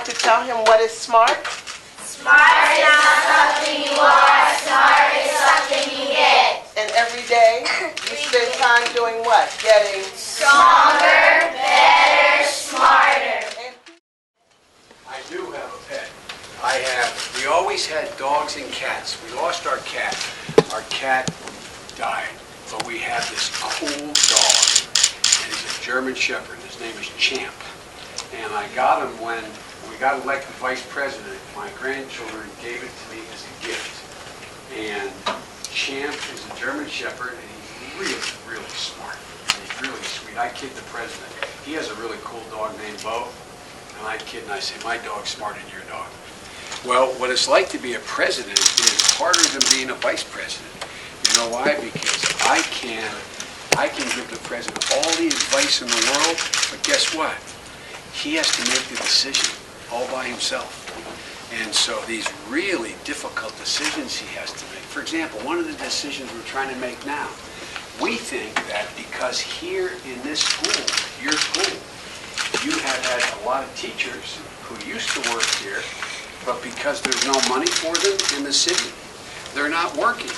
to tell him what is smart? Smart is not something you are, smart is something you get. And every day you spend time doing what? Getting Stronger, better, smarter. I do have a pet. We always had dogs and cats. We lost our cat. Our cat died, but we had this cool dog, and he's a German Shepherd. His name is Champ. And I got him when we got elected vice president. My grandchildren gave it to me as a gift. And Champ is a German Shepherd, and he's really, really smart. And he's really sweet. I kid the president. He has a really cool dog named Bo. And I kid and I say, my dog's smarter than your dog. Well, what it's like to be a president is harder than being a vice president. You know why? Because I can give the president all the advice in the world, but guess what? He has to make the decision all by himself. And so these really difficult decisions he has to make. For example, one of the decisions we're trying to make now, we think that because here in this school, your school, you have had a lot of teachers who used to work here, but because there's no money for them in the city, they're not working.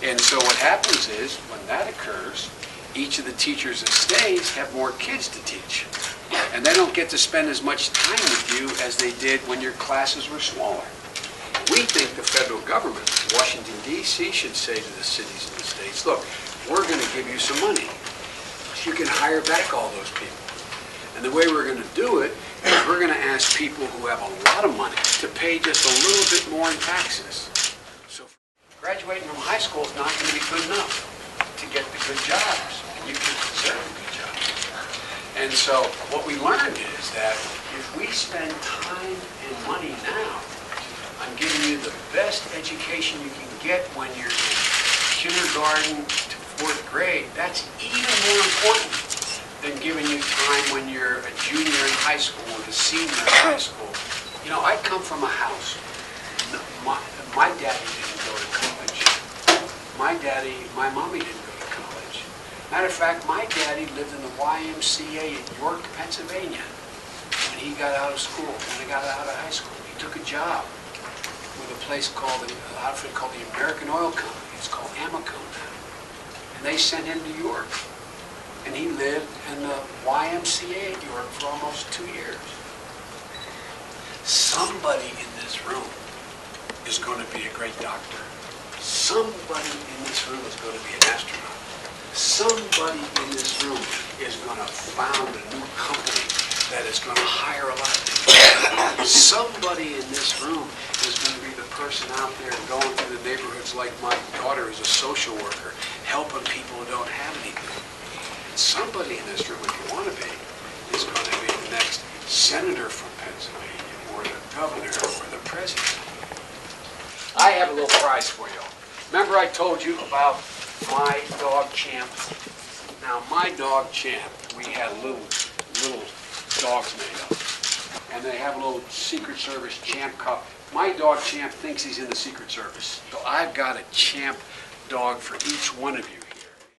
And so what happens is, when that occurs, each of the teachers that stays have more kids to teach. And they don't get to spend as much time with you as they did when your classes were smaller. We think the federal government, Washington, D.C., should say to the cities and the states, look, we're going to give you some money. You can hire back all those people. And the way we're going to do it is we're going to ask people who have a lot of money to pay just a little bit more in taxes. So graduating from high school is not going to be good enough to get the good jobs. You can deserve a good job. And so what we learned is that if we spend time and money now on giving you the best education you can get when you're in kindergarten to 4th grade, that's even more important than giving you time when you're a junior in high school or a senior in high school. You know, I come from a house. My daddy didn't go to college. My mommy didn't go to college. Matter of fact, my daddy lived in the YMCA in York, Pennsylvania when he got out of school, when he got out of high school. He took a job with a place called, an outfit called the American Oil Company. It's called Amoco now. And they sent him to York. And he lived in the YMCA at York for almost 2 years. Somebody in this room is going to be a great doctor. Somebody in this room is going to be an astronaut. Somebody in this room is going to found a new company that is going to hire a lot of people. Somebody in this room is going to be the person out there going through the neighborhoods like my daughter is a social worker, helping people who don't have anything. Somebody in this room, if you want to be, is going to be the next senator from Pennsylvania, or the governor, or the president. I have a little prize for you. Remember I told you about my dog Champ? Now my dog Champ, we had little dogs made up. And they have a little Secret Service Champ cup. My dog Champ thinks he's in the Secret Service. So I've got a Champ dog for each one of you.